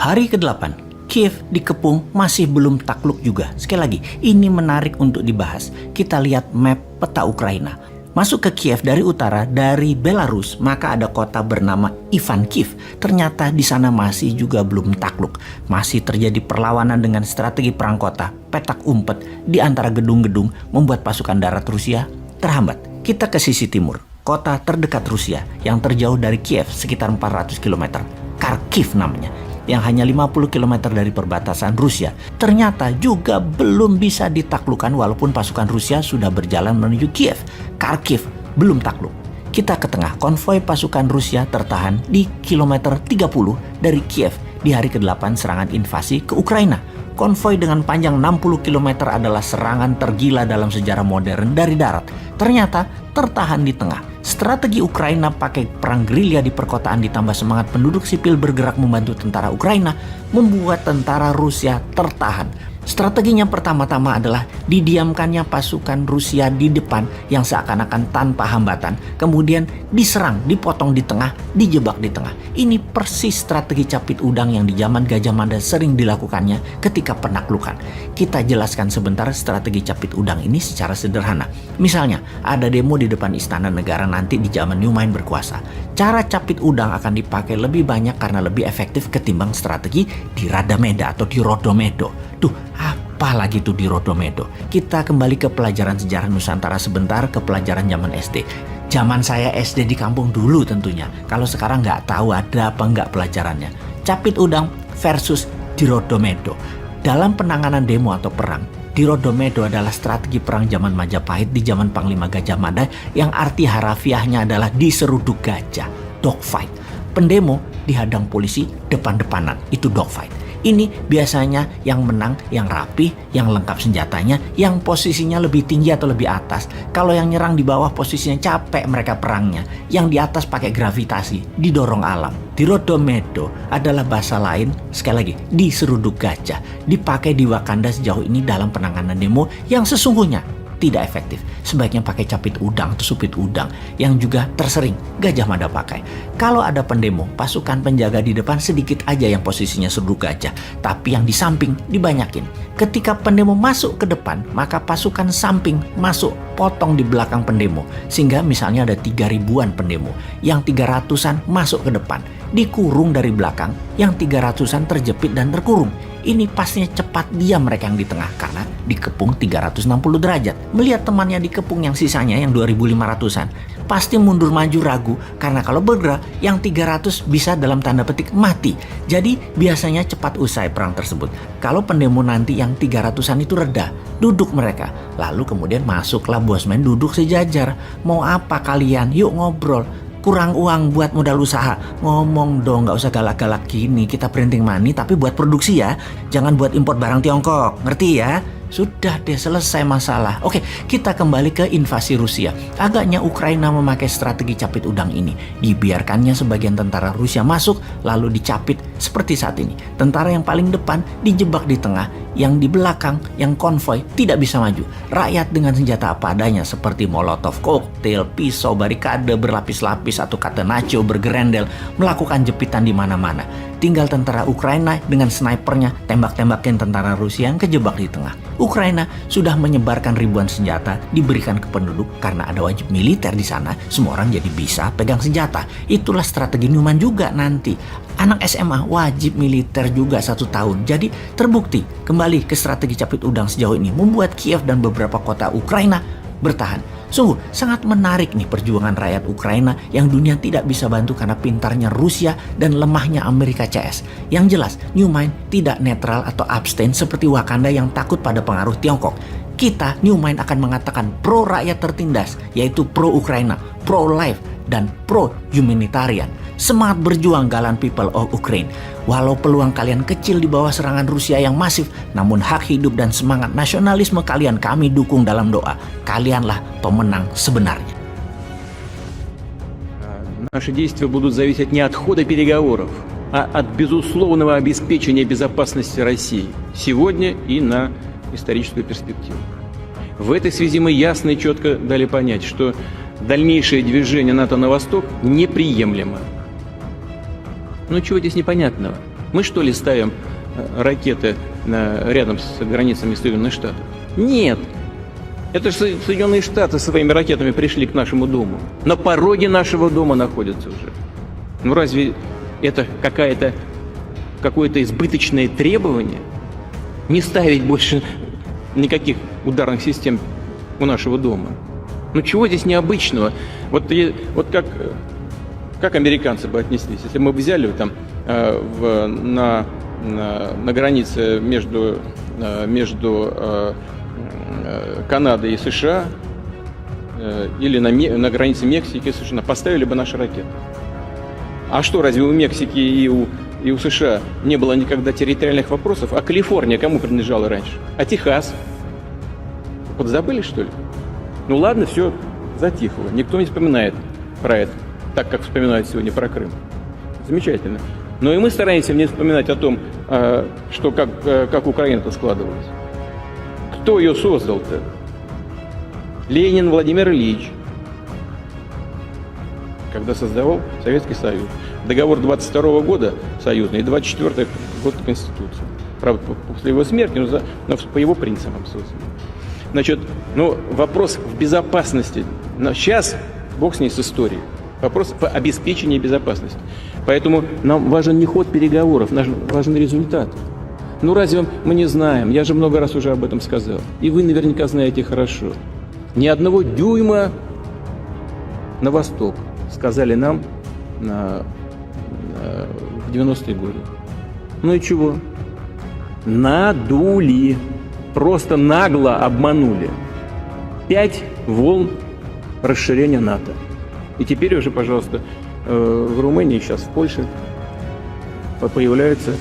Hari ke-8, Kiev dikepung masih belum takluk juga. Sekali lagi, ini menarik untuk dibahas. Kita lihat map peta Ukraina. Masuk ke Kiev dari utara, dari Belarus, maka ada kota bernama Ivankov. Ternyata di sana masih juga belum takluk. Masih terjadi perlawanan dengan strategi perang kota, petak umpet di antara gedung-gedung membuat pasukan darat Rusia terhambat. Kita ke sisi timur, kota terdekat Rusia yang terjauh dari Kiev sekitar 400 km. Kharkiv namanya, yang hanya 50 km dari perbatasan Rusia, ternyata juga belum bisa ditaklukkan walaupun pasukan Rusia sudah berjalan menuju Kiev. Kharkiv belum takluk. Kita ke tengah, konvoi pasukan Rusia tertahan di kilometer 30 dari Kiev di hari ke-8 serangan invasi ke Ukraina. Konvoi dengan panjang 60 km adalah serangan tergila dalam sejarah modern dari darat. Ternyata tertahan di tengah. Strategi Ukraina pakai perang gerilya di perkotaan ditambah semangat penduduk sipil bergerak membantu tentara Ukraina membuat tentara Rusia tertahan. Strateginya pertama-tama adalah didiamkannya pasukan Rusia di depan yang seakan-akan tanpa hambatan. Kemudian diserang, dipotong di tengah, dijebak di tengah. Ini persis strategi capit udang yang di zaman Gajah Mada sering dilakukannya ketika penaklukan. Kita jelaskan sebentar strategi capit udang ini secara sederhana. Misalnya, ada demo di depan Istana Negara nanti di zaman Nyumain berkuasa. Cara capit udang akan dipakai lebih banyak karena lebih efektif ketimbang strategi di Radameda atau di Rodomedo. Apalagi tuh di Rodomedo. Kita kembali ke pelajaran sejarah Nusantara sebentar, ke pelajaran zaman SD. Zaman saya SD di kampung dulu tentunya. Kalau sekarang nggak tahu ada apa nggak pelajarannya. Capit udang versus di Rodomedo. Dalam penanganan demo atau perang, di Rodomedo adalah strategi perang zaman Majapahit di zaman Panglima Gajah Mada yang arti harafiahnya adalah diseruduk gajah, dogfight. Pendemo dihadang polisi depan-depanan, itu dogfight. Ini biasanya yang menang, yang rapi, yang lengkap senjatanya, yang posisinya lebih tinggi atau lebih atas. Kalau yang nyerang di bawah posisinya capek mereka perangnya. Yang di atas pakai gravitasi, didorong alam. Di Rodomedo adalah bahasa lain, sekali lagi, diseruduk gajah. Dipakai di Wakanda sejauh ini dalam penanganan demo yang sesungguhnya tidak efektif. Sebaiknya pakai capit udang atau supit udang yang juga tersering Gajah Mada pakai. Kalau ada pendemo, pasukan penjaga di depan sedikit aja yang posisinya seruduk gajah, tapi yang di samping dibanyakin. Ketika pendemo masuk ke depan, maka pasukan samping masuk potong di belakang pendemo. Sehingga misalnya ada 3.000-an pendemo, yang 300-an masuk ke depan, dikurung dari belakang, yang 300-an terjepit dan terkurung. Ini pastinya cepat diam mereka yang di tengah karena dikepung 360 derajat. Melihat temannya dikepung yang sisanya yang 2.500-an, pasti mundur maju ragu karena kalau bergerak yang 300 bisa dalam tanda petik mati. Jadi biasanya cepat usai perang tersebut. Kalau pendemo nanti yang 300-an itu reda, duduk mereka. Lalu kemudian masuklah bosman duduk sejajar. Mau apa kalian? Yuk ngobrol. Kurang uang buat modal usaha, ngomong dong, nggak usah galak-galak gini. Kita printing money tapi buat produksi ya, jangan buat import barang Tiongkok, ngerti ya? Sudah deh, selesai masalah. Oke, kita kembali ke invasi Rusia. Agaknya Ukraina memakai strategi capit udang ini. Dibiarkannya sebagian tentara Rusia masuk, lalu dicapit seperti saat ini. Tentara yang paling depan dijebak di tengah, yang di belakang, yang konvoi tidak bisa maju. Rakyat dengan senjata apa adanya seperti molotov koktail, pisau, barikade berlapis-lapis atau catenaccio bergerendel melakukan jepitan di mana-mana. Tinggal tentara Ukraina dengan snipernya tembak-tembakin tentara Rusia yang kejebak di tengah. Ukraina sudah menyebarkan ribuan senjata diberikan ke penduduk karena ada wajib militer di sana. Semua orang jadi bisa pegang senjata. Itulah strategi Newman juga nanti. Anak SMA wajib militer juga 1 tahun. Jadi terbukti kembali ke strategi capit udang sejauh ini membuat Kiev dan beberapa kota Ukraina bertahan. Sungguh sangat menarik nih perjuangan rakyat Ukraina yang dunia tidak bisa bantu karena pintarnya Rusia dan lemahnya Amerika CS. Yang jelas, Newman tidak netral atau abstain seperti Wakanda yang takut pada pengaruh Tiongkok. Kita, Newman, akan mengatakan pro rakyat tertindas, yaitu pro Ukraina, pro life, dan pro humanitarian. Semangat berjuang gallant people of Ukraine. Walau peluang kalian kecil di bawah serangan Rusia yang masif, namun hak hidup dan semangat nasionalisme kalian kami dukung dalam doa. Kalianlah pemenang sebenarnya. Наши действия будут зависеть не от хода переговоров, а от безусловного обеспечения безопасности России сегодня и на историческую перспективу. В этой связи мы ясно и четко дали понять, что дальнейшее движение НАТО на восток неприемлемо. Ну чего здесь непонятного? Мы что ли ставим ракеты рядом с границами Соединенных Штатов? Нет. Это же Соединенные Штаты своими ракетами пришли к нашему дому. На пороге нашего дома находятся уже. Ну разве это какое-то избыточное требование? Не ставить больше никаких ударных систем у нашего дома. Ну чего здесь необычного? Вот как американцы бы отнеслись, если мы бы взяли там на границе между Канадой и США или на границе Мексики и США поставили бы наши ракеты. А что, разве у Мексики и у США не было никогда территориальных вопросов? А Калифорния кому принадлежала раньше? А Техас? Подзабыли, что ли? Ну ладно, все затихло. Никто не вспоминает про это, так как вспоминают сегодня про Крым. Замечательно. Но и мы стараемся не вспоминать о том, как Украина-то складывалась. Кто ее создал-то? Ленин Владимир Ильич, когда создавал Советский Союз. Договор 22 года союзный и 24 год Конституции. Правда, после его смерти, но по его принципам создан. Значит, вопрос в безопасности. Но сейчас, бог с ней, с историей. Вопрос в обеспечении безопасности. Поэтому нам важен не ход переговоров, важен результат. Ну разве мы не знаем? Я же много раз уже об этом сказал. И вы наверняка знаете хорошо. Ни одного дюйма на восток, сказали нам в 90-е годы. Ну и чего? Надули. Просто нагло обманули. 5 волн расширения НАТО. И теперь уже, пожалуйста, в Румынии, сейчас в Польше появляются